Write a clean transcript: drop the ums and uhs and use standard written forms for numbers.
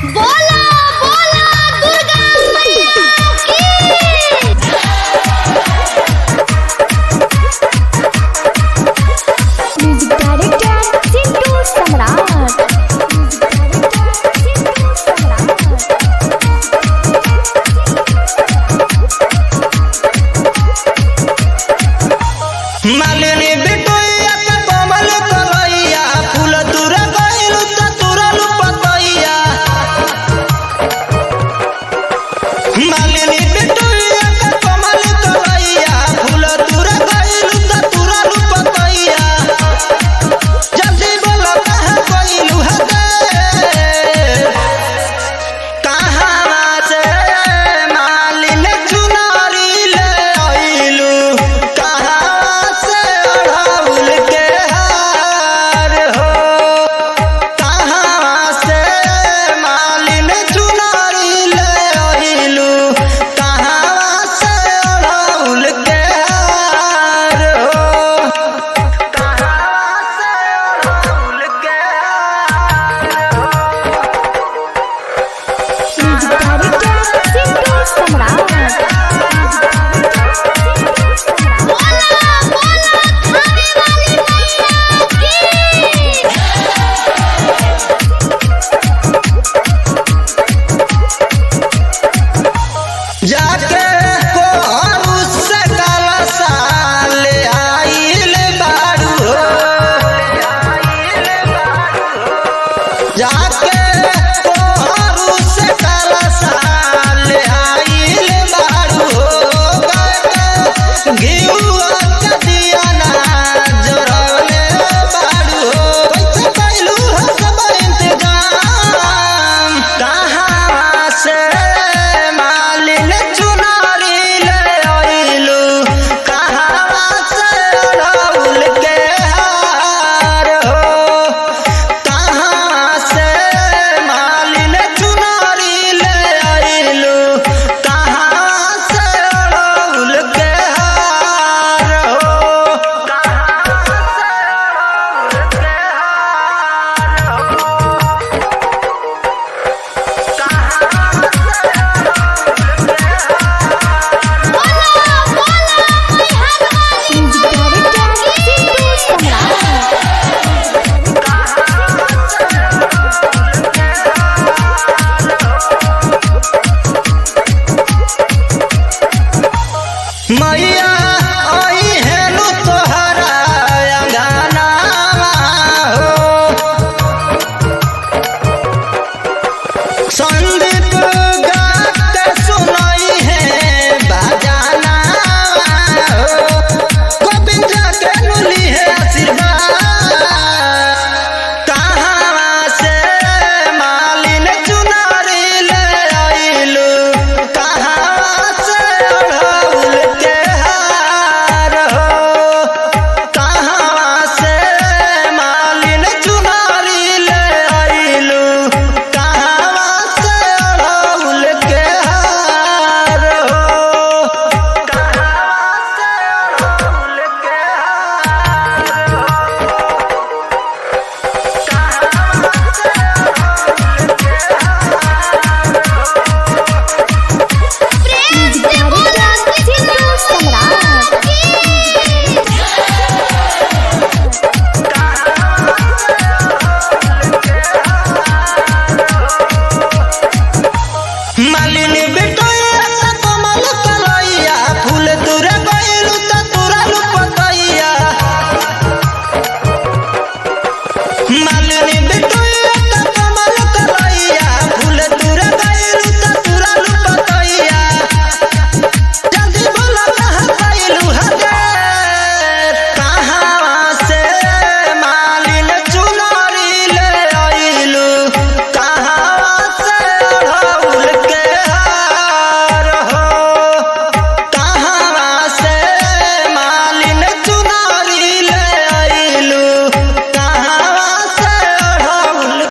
बोला बोला दुर्गा मैया की। म्यूजिक डायरेक्टर सिंटू सम्राट। मालिनी बिटुइया के कमल कलैया फूल तुर गइलु त तुरलु पतैया। मालिनी बिटुइया के कमल कलैया फूल तुर गइलु त तुरलु पतैया। जल्दी बोलो कहाँ गइलु हते कहाँ से मालिन चुनरी ले आइलु। जाके कोहरू से कलशा ले आइल बारू जाके कोहरू से कलशा ले आइल बारू घिउआ के दिया ना जरवले बारू। कैसे कैलू सब इंतजाम कहाँ से मैया आई हेनु तोहरा अंगनावा हो संधि